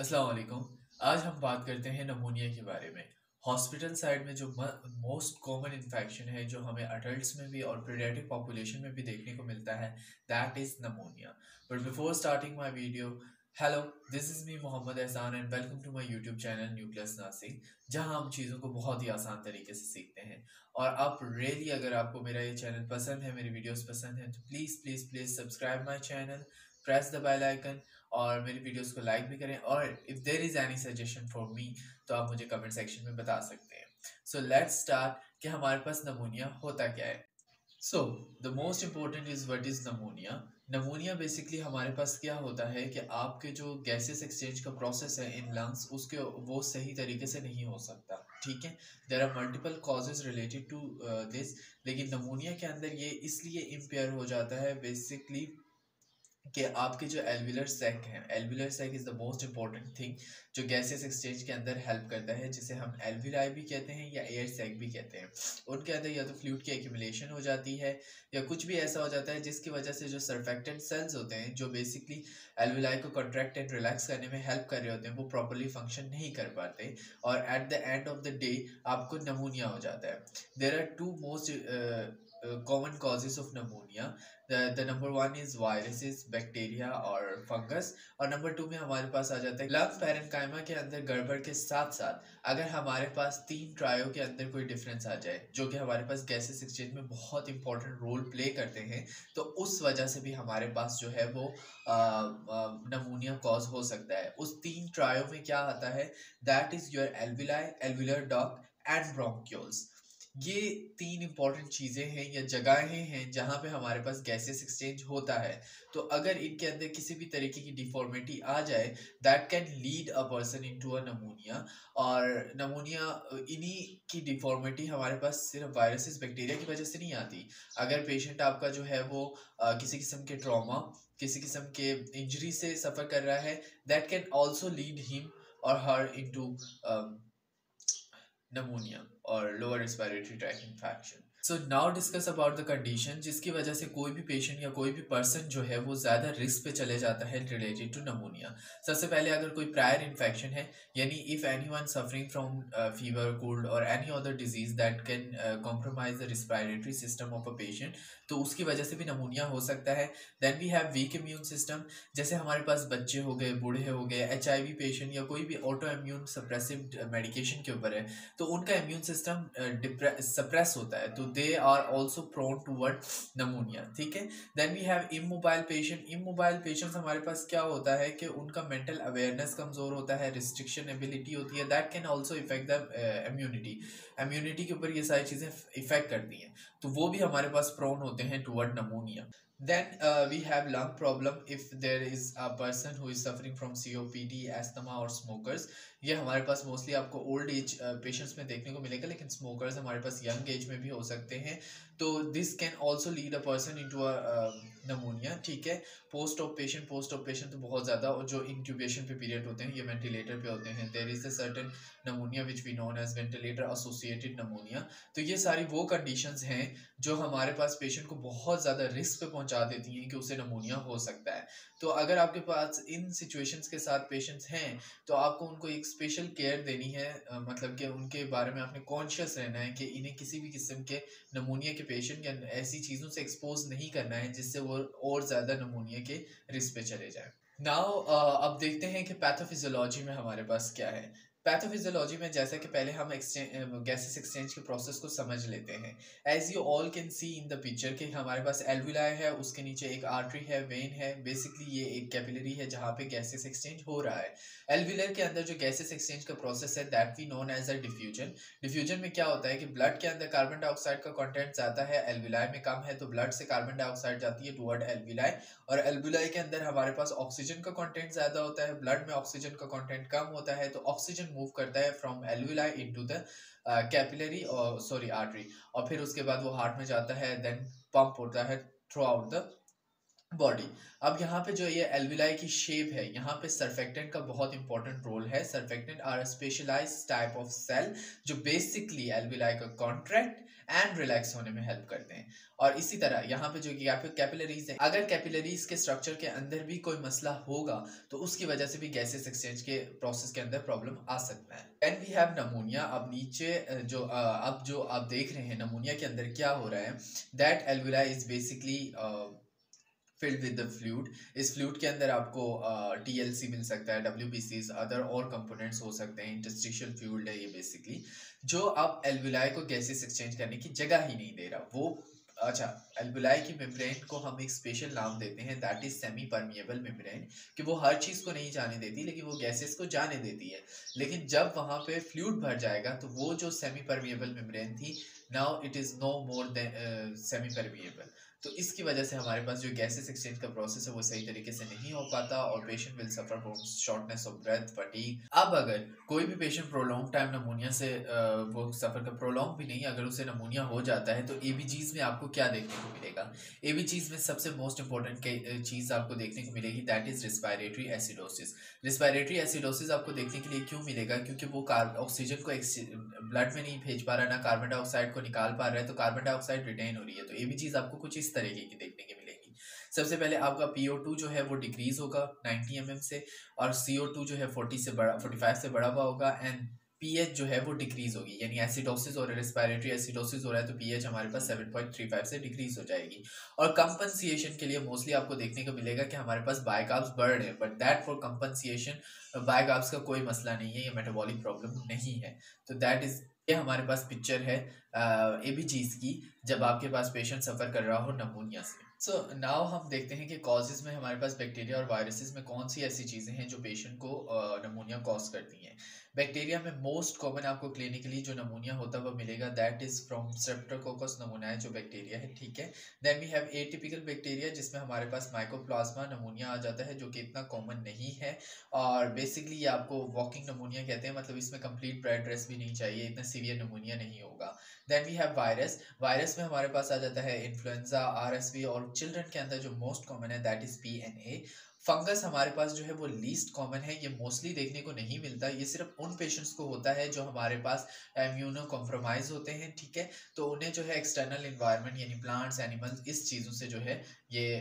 अस्सलाम वालेकुम। आज हम बात करते हैं नमूनिया के बारे में। हॉस्पिटल साइड में जो मोस्ट कॉमन इन्फेक्शन है जो हमें अडल्ट्स में भी और पीडियाट्रिक पॉपुलेशन में भी देखने को मिलता है, that is pneumonia. But before starting my video, hello, this is me Mohammad Ehsan and welcome to my YouTube channel nucleus nursing, जहां हम चीज़ों को बहुत ही आसान तरीके से सीखते हैं। और आप रियली अगर आपको मेरा ये चैनल पसंद है, मेरी वीडियोस पसंद हैं, तो please please please subscribe my channel, press the bell icon और मेरी वीडियोस को लाइक भी करें। और if there is any suggestion for me तो आप मुझे कमेंट सेक्शन में बता सकते हैं। सो लेट्स स्टार्ट कि हमारे पास नमूनिया होता क्या है। So the most important is what is pneumonia. Pneumonia basically हमारे पास क्या होता है कि आपके जो गैसेस एक्सचेंज का प्रोसेस है इन लंग्स, उसके वो सही तरीके से नहीं हो सकता। ठीक है, there are multiple causes related to this, लेकिन नमोनिया के अंदर ये इसलिए इम्पेयर हो जाता है बेसिकली कि आपके जो एल्विलर सैक हैं, alveolar sac is the most important thing जो गैसेस एक्सचेंज के अंदर हेल्प करता है, जिसे हम एल्विलाई भी कहते हैं या एयर सैक भी कहते हैं। उनके अंदर या तो फ्लूइड की एक्यूमुलेशन हो जाती है या कुछ भी ऐसा हो जाता है जिसकी वजह से जो सर्फेक्टेंट सेल्स होते हैं जो बेसिकली एल्विलाई को कॉन्ट्रैक्ट एंड रिलैक्स करने में हेल्प कर रहे होते हैं, वो प्रॉपरली फंक्शन नहीं कर पाते और at the end of the day आपको नमूनिया हो जाता है। There are two most common causes of pneumonia. The number one is viruses, bacteria और फंगस। और नंबर टू में हमारे पास आ जाता है लंग पैरेन्काइमा के अंदर गड़बड़ के साथ साथ अगर हमारे पास तीन ट्रायो के अंदर कोई डिफरेंस आ जाए जो कि हमारे पास गैसेस एक्सचेंज में बहुत इंपॉर्टेंट रोल प्ले करते हैं, तो उस वजह से भी हमारे पास जो है वो नमूनिया कॉज हो सकता है। उस तीन ट्रायो में क्या आता है, that is your alveoli, alveolar duct and bronchioles. ये तीन इंपॉर्टेंट चीज़ें हैं या जगहें हैं जहाँ पे हमारे पास गैसेस एक्सचेंज होता है। तो अगर इनके अंदर किसी भी तरीके की डिफॉर्मिटी आ जाए, that can lead a person into a नमूनिया। और नमूनिया इन्हीं की डिफॉर्मिटी हमारे पास सिर्फ वायरसेस बैक्टीरिया की वजह से नहीं आती। अगर पेशेंट आपका जो है वो किसी किस्म के ट्रॉमा, किसी किस्म के इंजरी से सफ़र कर रहा है, that can also lead him or her into pneumonia or lower respiratory tract infection. So now discuss about the condition जिसकी वजह से कोई भी पेशेंट या कोई भी पर्सन जो है वो ज़्यादा रिस्क पे चले जाता है रिलेटेड टू नमूनिया। सबसे पहले अगर कोई प्रायर इन्फेक्शन है, यानी if anyone suffering from fever, cold or any other disease that can compromise the respiratory system of a patient, तो उसकी वजह से भी नमूनिया हो सकता है। Then we have weak immune system, जैसे हमारे पास बच्चे हो गए, बूढ़े हो गए, HIV पेशेंट या कोई भी ऑटो इम्यून सप्रेसिव मेडिकेशन के ऊपर है, तो उनका इम्यून सिस्टम सप्रेस होता है, तो they are also prone toward pneumonia. ठीक है, then we have immobile patient. Immobile patients हमारे पास क्या होता है कि उनका मेंटल अवेयरनेस कमज़ोर होता है, रिस्ट्रिक्शन एबिलिटी होती है, that can also effect the immunity. Immunity के ऊपर ये सारी चीज़ें इफेक्ट करती हैं, तो वो भी हमारे पास प्रोन होते हैं toward नमूनिया। Then we have lung problem if there is a person who is suffering from COPD, asthma और smokers। ये हमारे पास मोस्टली आपको ओल्ड एज पेशेंट्स में देखने को मिलेगा, लेकिन स्मोकर्स हमारे पास यंग एज में भी हो सकते हैं। तो this can also lead a person into a pneumonia. ठीक है, पोस्ट ऑफ पेशेंट तो बहुत ज़्यादा, और जो इंक्यूबेशन पे पीरियड होते हैं ये वेंटिलेटर पे होते हैं, there is a certain pneumonia which we known as ventilator associated pneumonia. तो ये सारी वो कंडीशंस हैं जो हमारे पास पेशेंट को बहुत ज़्यादा रिस्क पे पहुंचा देती हैं कि उसे नमोनिया हो सकता है। तो अगर आपके पास इन सिचुएशंस के साथ पेशेंट्स हैं तो आपको उनको एक स्पेशल केयर देनी है, मतलब कि उनके बारे में आपने कॉन्शियस रहना है कि इन्हें किसी भी किस्म के नमूनिया के पेशेंट या ऐसी चीज़ों से एक्सपोज नहीं करना है जिससे वो और ज़्यादा नमूनिया के रिस्क पे चले जाएं। नाउ अब देखते हैं कि पैथोफिजियोलॉजी में हमारे पास क्या है। पैथोफिजियोलॉजी में जैसा कि पहले हम गैसेस एक्सचेंज के प्रोसेस को समझ लेते हैं। As you all can see in the picture कि हमारे पास एल्वुलाई है, उसके नीचे एक आर्टरी है, वेन है, बेसिकली ये एक कैपिलरी है जहाँ पे गैसेस एक्सचेंज हो रहा है। एल्वुलर के अंदर जो गैसेस एक्सचेंज का प्रोसेस है that we known as a diffusion. Diffusion में क्या होता है कि ब्लड के अंदर कार्बन डाइऑक्साइड का कंटेंट ज़्यादा है, एल्वुलाई में कम है, तो ब्लड से कार्बन डाइऑक्साइड जाती है टुवर्ड एल्वुलाई, और एल्वुलाई के अंदर हमारे पास ऑक्सीजन का कंटेंट ज़्यादा होता है, ब्लड में ऑक्सीजन का कंटेंट कम होता है, तो ऑक्सीजन मूव करता है from alveoli into the capillary और सॉरी आर्टरी, और फिर उसके बाद वो हार्ट में जाता है, देन पंप होता है थ्रू आउट द बॉडी। अब यहाँ पे जो ये एल्विलाई की शेप है, यहाँ पे सर्फेक्टेंट का बहुत इंपॉर्टेंट रोल है। Surfactant are a specialized type of cell जो बेसिकली एल्विलाई का कॉन्ट्रैक्ट एंड रिलैक्स होने में हेल्प करते हैं। और इसी तरह यहाँ पे जो कैपिलरीज है, अगर कैपिलरीज के स्ट्रक्चर के अंदर भी कोई मसला होगा तो उसकी वजह से भी गैसेस एक्सचेंज के प्रोसेस के अंदर प्रॉब्लम आ सकता है। Then we have pneumonia. अब नीचे अब जो आप देख रहे हैं नमूनिया के अंदर क्या हो रहा है, that alveoli is basically filled with the fluid. इस फ्लूइड के अंदर आपको TLC मिल सकता है, WBCs, अदर और कंपोनेंट्स हो सकते हैं। इंटरस्टिशियल फ्लूइड है ये बेसिकली, जो अब एल्विलाई को गैसेस एक्सचेंज करने की जगह ही नहीं दे रहा। वो अच्छा, एल्विलाई की मेम्ब्रेन को हम एक स्पेशल नाम देते हैं, that is semi permeable membrane, कि वो हर चीज़ को नहीं जाने देती लेकिन वो गैसेस को जाने देती है। लेकिन जब वहाँ पे फ्लूइड भर जाएगा तो वो जो सेमी परमिएबल मेम्ब्रेन थी, now it is no more than semi permeable. तो इसकी वजह से हमारे पास जो गैसेस एक्सचेंज का प्रोसेस है वो सही तरीके से नहीं हो पाता और patient will suffer from shortness of breath, fatigue. अब अगर कोई भी पेशेंट प्रोलॉन्ग टाइम नमूनिया से वो सफर कर, प्रोलॉन्ग भी नहीं, अगर उसे नमूनिया हो जाता है तो ABGs में आपको क्या देखने को मिलेगा। ABGs में सबसे मोस्ट इंपॉर्टेंट चीज़ आपको देखने को मिलेगी, that is respiratory acidosis. Respiratory acidosis आपको देखने के लिए क्यों मिलेगा, क्योंकि वो ऑक्सीजन को ब्लड में नहीं भेज पा रहा, ना कार्बन डाइऑक्साइड को निकाल पा रहा है, तो कार्बन डाइऑक्साइड रिटेन हो रही है। तो ABGs आपको कुछ इस तरीके की देखने की मिलेगी। सबसे पहले आपका PO2 जो है वो डिक्रीज होगा 90 mm से, और CO2 जो है 45 से बड़ा हुआ होगा, एंड pH जो है वो डिक्रीज होगी, यानी एसिडोसिस और रेस्पिरेटरी एसिडोसिस हो रहा है तो pH हमारे पास 7.35 से डिक्रीज हो जाएगी। और कंपनसिएशन के लिए मोस्टली आपको देखने को मिलेगा कि हमारे पास बायकार्ब्स बढ़ रहे हैं, बट दैट फॉर कंपनसिएशन बायकार्ब्स का कोई मसला नहीं है, ये मेटाबॉलिक प्रॉब्लम नहीं है। तो दैट इज, ये हमारे पास पिक्चर है ABGs की जब आपके पास पेशेंट सफ़र कर रहा हो नमूनिया से। सो नाउ हम देखते हैं कि कॉजेज़ में हमारे पास बैक्टीरिया और वायरसेस में कौन सी ऐसी चीज़ें हैं जो पेशेंट को नमूनिया कॉज करती हैं। बैक्टीरिया में मोस्ट कॉमन आपको क्लिनिकली जो नमूनिया होता है वो मिलेगा, that is from streptococcus pneumoniae जो बैक्टीरिया है, ठीक है। Then we have atypical bacteria जिसमें हमारे पास माइकोप्लाज्मा नमूनिया आ जाता है, जो कि इतना कॉमन नहीं है और बेसिकली ये आपको वॉकिंग नमूनिया कहते हैं, मतलब इसमें कंप्लीट बेड रेस्ट भी नहीं चाहिए, इतना सीवियर नमूनिया नहीं होगा। Then we have virus. Virus में हमारे पास आ जाता है इन्फ्लुएंजा, RSV, और चिल्ड्रन के अंदर जो मोस्ट कॉमन है दैट इज PNA। फंगस हमारे पास जो है वो लीस्ट कॉमन है, ये मोस्टली देखने को नहीं मिलता, ये सिर्फ उन पेशेंट्स को होता है जो हमारे पास इम्यूनो कॉम्प्रोमाइज होते हैं, ठीक है। तो उन्हें जो है एक्सटर्नल इन्वायरमेंट यानी प्लांट्स, एनिमल्स, इस चीज़ों से जो है ये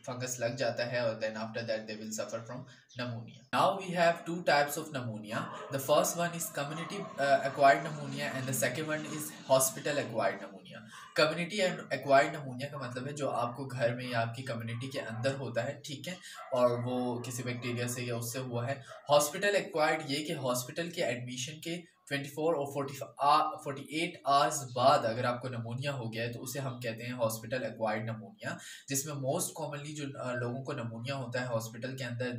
फंगस लग जाता है, और then after that they will suffer from pneumonia. Now we have two types of pneumonia. The first one is community acquired pneumonia and the second one is hospital acquired pneumonia. Community acquired pneumonia का मतलब है जो आपको घर में या आपकी community के अंदर होता है, ठीक है, और वो किसी बैक्टीरिया से या उससे हुआ है। हॉस्पिटल एक्वायर्ड ये कि हॉस्पिटल के एडमिशन के 24 और 48 आवर्स बाद अगर आपको नमूनिया हो गया है तो उसे हम कहते हैं हॉस्पिटल एक्वायर्ड नमूनिया, जिसमें मोस्ट कॉमनली जो लोगों को नमूनिया होता है हॉस्पिटल के अंदर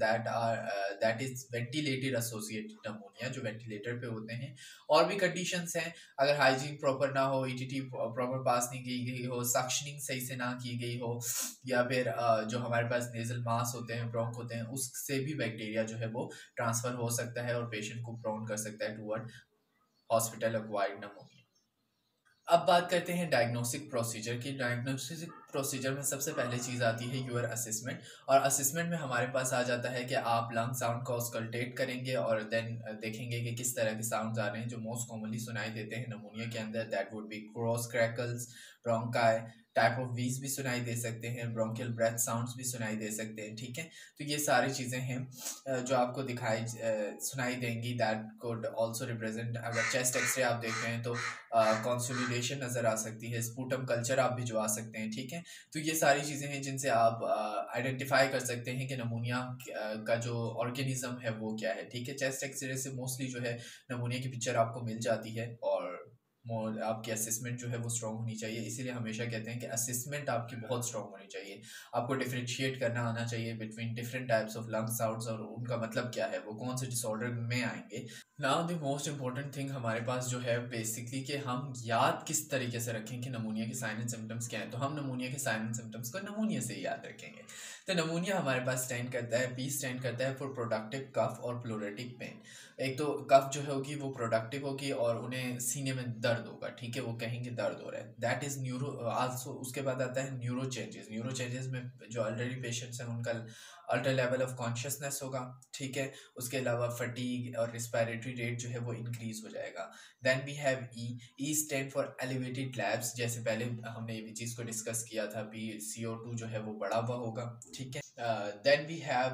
दैट इज वेंटिलेटेड एसोसिएटेड नमूनिया, जो वेंटिलेटर पे होते हैं। और भी कंडीशंस हैं, अगर हाइजीन प्रॉपर ना हो, ETT प्रॉपर पास नहीं की गई हो, सक्शनिंग सही से ना की गई हो, या फिर जो हमारे पास नेजल मास होते हैं, ब्रोंक होते हैं, उससे भी बैक्टीरिया जो है वो ट्रांसफर हो सकता है और पेशेंट को प्रोन कर सकता है टूवर्ड हॉस्पिटल एक्वायर्ड नमूनिया। अब बात करते हैं डायग्नोस्टिक प्रोसीजर की। डायग्नोस्टिक प्रोसीजर में सबसे पहले चीज़ आती है यूर असेसमेंट, और असेसमेंट में हमारे पास आ जाता है कि आप लंग साउंड को ऑस्कल्टेट करेंगे और देन देखेंगे कि किस तरह के साउंड्स आ रहे हैं जो मोस्ट कॉमनली सुनाई देते हैं नमूनिया के अंदर, that would be cross crackles, bronchi, type of वीज भी सुनाई दे सकते हैं, ब्रोंकियल ब्रेथ साउंड्स भी सुनाई दे सकते हैं, ठीक है। तो ये सारी चीज़ें हैं जो आपको सुनाई देंगी, दैट कोड ऑल्सो रिप्रेजेंट, अगर चेस्ट एक्सरे आप देख रहे हैं तो कंसोलिडेशन नज़र आ सकती है, स्पूटम कल्चर आप भिजवा सकते हैं, ठीक है। तो ये सारी चीज़ें हैं जिनसे आप आइडेंटिफाई कर सकते हैं कि नमूनिया का जो ऑर्गेनिज्म है वो क्या है, ठीक है। चेस्ट एक्सरे से मोस्टली जो है नमूनिया की पिक्चर आपको मिल जाती है, और आपकी असेसमेंट जो है वो स्ट्रॉन्ग होनी चाहिए, इसीलिए हमेशा कहते हैं कि असेसमेंट आपकी बहुत स्ट्रॉन्ग होनी चाहिए। आपको डिफरेंशिएट करना आना चाहिए between different types of lung sounds और उनका मतलब क्या है, वो कौन से डिसऑर्डर में आएंगे। Now the most important thing हमारे पास जो है बेसिकली कि हम याद किस तरीके से रखें कि नमूनिया के साइन एंड सिम्टम्स क्या हैं। तो हम नमूनिया के साइन एंड सिम्टम्स को नमूनिया से ही याद रखेंगे। तो नमूनिया हमारे पास स्टैंड करता है, P स्टैंड करता है फॉर प्रोडक्टिव कफ और प्लोरेटिक पेन। एक तो कफ जो होगी वो प्रोडक्टिव होगी और उन्हें सीने में दर्द दर्द होगा, ठीक है, वो कहेंगे दर्द हो रहा है, दैट इज न्यूरो आल्सो। उसके बाद आता है न्यूरो चेंजेस। न्यूरो चेंजेस में जो ऑलरेडी पेशेंट्स हैं उनका अल्टर लेवल ऑफ कॉन्शियसनेस होगा, ठीक है। उसके अलावा फटीग और रिस्पायरेटरी रेट जो है वो इंक्रीज हो जाएगा। Then we have E stand for elevated labs, जैसे पहले हमने ये भी चीज़ को डिस्कस किया था, CO2 जो है वो बढ़ा हुआ होगा, ठीक है। Then we have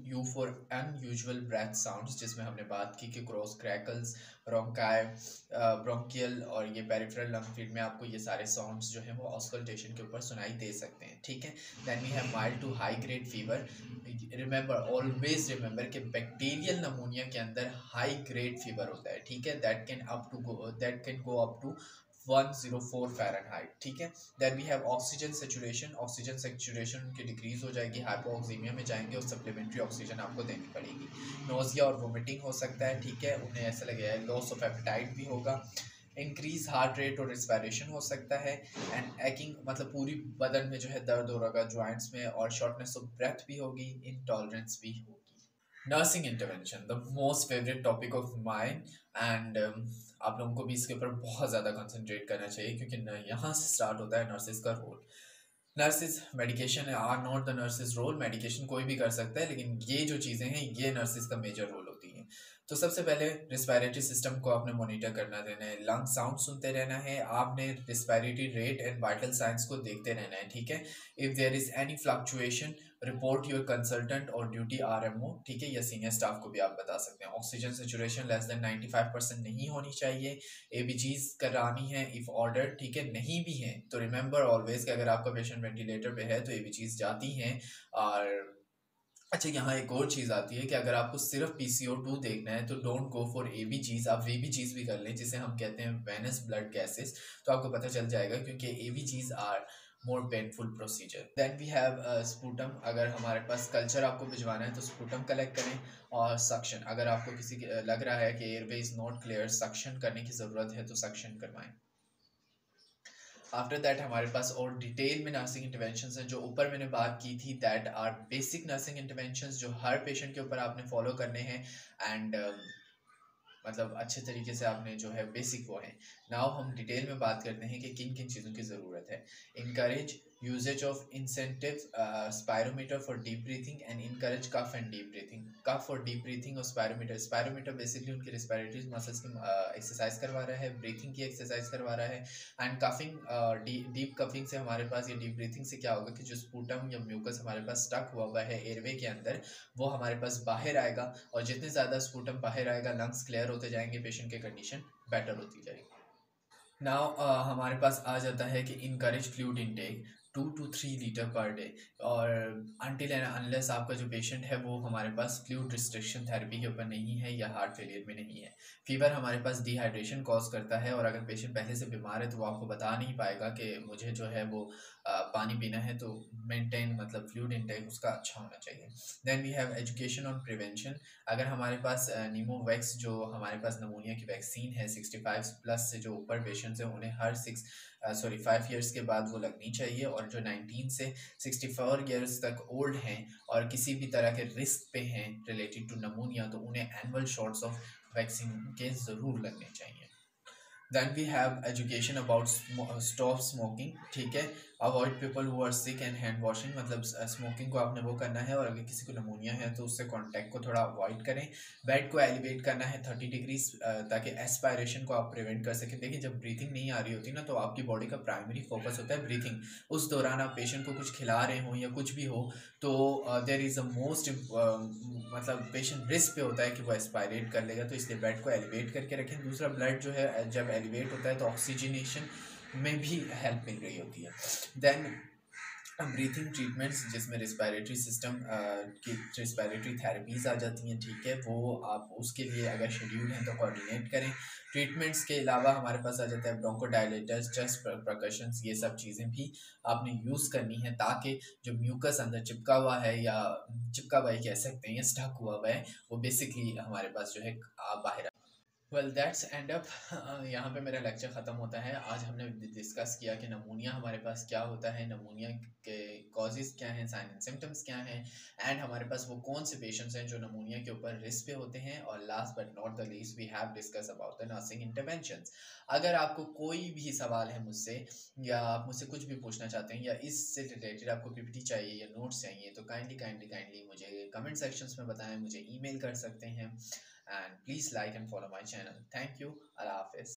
U for unusual breath sounds, जिसमें हमने बात की कि क्रॉस क्रैकल्स, ब्रोंकाई, ब्रोंकियल और ये पेरिफेरल लंग फीड में आपको ये सारे साउंड्स जो हैं वो ऑस्कल्टेशन के ऊपर सुनाई दे सकते हैं, ठीक है। Then we have mild to high grade fever. Remember, always remember कि बैक्टीरियल नमूनिया के अंदर हाई ग्रेड फीवर होता है, ठीक है। That can go up to 104 Fahrenheit, ठीक है। Then we have oxygen saturation. Oxygen saturation उनकी डिक्रीज हो जाएगी, हाइपोऑक्सीमिया में जाएंगे और सप्लीमेंट्री ऑक्सीजन आपको देनी पड़ेगी। नोजिया और वोमिटिंग हो सकता है, ठीक है, उन्हें ऐसा लगेगा। लॉस ऑफ एपेटाइट भी होगा। इंक्रीज हार्ट रेट और रिस्पायरेशन हो सकता है। एंड एक्टिंग मतलब पूरी बदन में जो है दर्द हो रहा जॉइंट्स में, और शॉर्टनेस ऑफ ब्रेथ भी होगी, इंटॉलरेंस भी होगी। Nursing intervention, the most favourite topic of mind, and आप लोगों को भी इसके ऊपर बहुत ज़्यादा कंसंट्रेट करना चाहिए, क्योंकि यहाँ से स्टार्ट होता है नर्सिस का role. Nurses, medication are not the nurses role. Medication कोई भी कर सकता है, लेकिन ये जो चीज़ें हैं ये नर्सिस का मेजर रोल होती हैं। तो सबसे पहले रिस्पायरेटरी सिस्टम को आपने मॉनिटर करना देना है, लंग साउंड सुनते रहना है, आपने respiratory rate and vital signs को देखते रहना है, ठीक है। If there is any fluctuation, report your consultant और ड्यूटी RMO, ठीक है, या सीनियर स्टाफ को भी आप बता सकते हैं। ऑक्सीजन सेचुरेशन लेस देन 95% नहीं होनी चाहिए। ABGs करानी है इफ़ ऑर्डर, ठीक है। नहीं भी हैं तो रिमेंबर ऑलवेज कि अगर आपका पेशेंट वेंटिलेटर पे है तो ABGs जाती हैं। और अच्छा, यहाँ एक और चीज़ आती है कि अगर आपको सिर्फ PCO2 देखना है तो डोंट गो फॉर ABGs, आप VBGs भी कर लें, जिसे हम कहते हैं वेनस ब्लड गैसेस, तो आपको पता चल जाएगा, क्योंकि ABGs are more painful procedure. Then we have sputum. अगर हमारे पास कल्चर आपको भिजवाना है तो स्पूटम कलेक्ट करें। और सक्शन, अगर आपको किसी लग रहा है कि airway is not clear, suction करने की ज़रूरत है तो सक्शन करवाएं। आफ्टर दैट हमारे पास और डिटेल में नर्सिंग इंटरवेंशंस हैं, जो ऊपर मैंने बात की थी, that are basic nursing interventions जो हर पेशेंट के ऊपर आपने फॉलो करने हैं। एंड मतलब अच्छे तरीके से आपने जो है बेसिक वो है। नाउ हम डिटेल में बात करते हैं कि किन किन चीज़ों की ज़रूरत है। Encourage usages of incentive spirometer for deep breathing and encourage cough and deep breathing. Cough और डीप ब्रीथिंग और स्पायरोमीटर बेसिकली उनकी रिस्पायरेटरी मसल्स की एक्सरसाइज करवा रहा है, ब्रीथिंग की एक्सरसाइज करवा रहा है। एंड कफिंग, डीप कफिंग से हमारे पास, या डीप ब्रीथिंग से क्या होगा कि जो स्पूटम या म्यूकस हमारे पास स्टक हुआ है एयरवे के अंदर, वो हमारे पास बाहर आएगा, और जितने ज़्यादा स्पूटम बाहर आएगा लंग्स क्लियर होते जाएंगे, पेशेंट की कंडीशन बेटर होती जाएगी। नाउ हमारे पास आ जाता है कि encourage fluid intake 2 to 3 litre per day. और अनटिल एंड अनलेस आपका जो पेशेंट है वो हमारे पास फ्लूइड रिस्ट्रिक्शन थेरेपी के ऊपर नहीं है या हार्ट फेलियर में नहीं है। फीवर हमारे पास डिहाइड्रेशन कॉज करता है, और अगर पेशेंट पहले से बीमार है तो वो आपको बता नहीं पाएगा कि मुझे जो है वो पानी पीना है, तो मेंटेन मतलब फ्लूइड इनटेक उसका अच्छा होना चाहिए। Then we have education on prevention. अगर हमारे पास नीमोवैक्स, जो हमारे पास नमूनिया की वैक्सीन है, 65 प्लस से जो ऊपर पेशेंट्स हैं उन्हें हर 5 ईयर्स के बाद वो लगनी चाहिए, और जो 19 से 64 ईयर्स तक ओल्ड हैं और किसी भी तरह के रिस्क पे हैं रिलेटेड टू नमूनिया, तो उन्हें एनुअल शॉट्स ऑफ वैक्सीन के ज़रूर लगने चाहिए। Then we have education about stop smoking, ठीक है। Avoid people who are sick and hand washing, मतलब स्मोकिंग को आपने वो करना है, और अगर किसी को नमूनिया है तो उससे कॉन्टैक्ट को थोड़ा अवॉइड करें। बेड को एलिवेट करना है 30 डिग्रीज, ताकि एस्पायरेशन को आप प्रिवेंट कर सकें। देखिए, जब ब्रीथिंग नहीं आ रही होती ना, तो आपकी बॉडी का प्राइमरी फोकस होता है ब्रीथिंग। उस दौरान आप पेशेंट को कुछ खिला रहे हो या कुछ भी हो, तो देयर इज़ अ मोस्ट मतलब पेशेंट रिस्क पे होता है कि वो एस्पायरेट कर लेगा, तो इसलिए बेड को एलिवेट करके रखें। दूसरा, ब्लड जो है जब एलिवेट होता है तो ऑक्सीजनेशन में भी हेल्प मिल रही होती है। देन ब्रीथिंग ट्रीटमेंट्स, जिसमें रिस्पायरेटरी सिस्टम की रिस्पायरेटरी थेरेपीज़ आ जाती हैं, ठीक है, वो आप उसके लिए अगर शेड्यूल हैं तो कोऑर्डिनेट करें। ट्रीटमेंट्स के अलावा हमारे पास आ जाता है ब्रोंकोडायलेटर्स, चेस्ट परकशंस, ये सब चीज़ें भी आपने यूज़ करनी है, ताकि जो म्यूकस अंदर चिपका हुआ है, या चिपका हुआ ही कह सकते हैं, या स्टक हुआ है, वो बेसिकली हमारे पास जो है बाहर। Well that's and up. यहाँ पे मेरा लेक्चर ख़त्म होता है। आज हमने डिस्कस किया कि नमूनिया हमारे पास क्या होता है, नमूनिया के कॉजेज़ क्या हैं, साइन एंड सिम्टम्स क्या हैं, एंड हमारे पास वो कौन से पेशेंट्स हैं जो नमूनिया के ऊपर रिस्क पे होते हैं। और last but not the least we have discuss about the nursing interventions. अगर आपको कोई भी सवाल है मुझसे, या आप मुझसे कुछ भी पूछना चाहते हैं, या इससे रिलेटेड आपको पीपीटी चाहिए या नोट्स चाहिए, तो काइंडली मुझे कमेंट सेक्शंस में बताएं, मुझे ईमेल कर सकते हैं। And please like and follow my channel. Thank you. Allah Hafiz.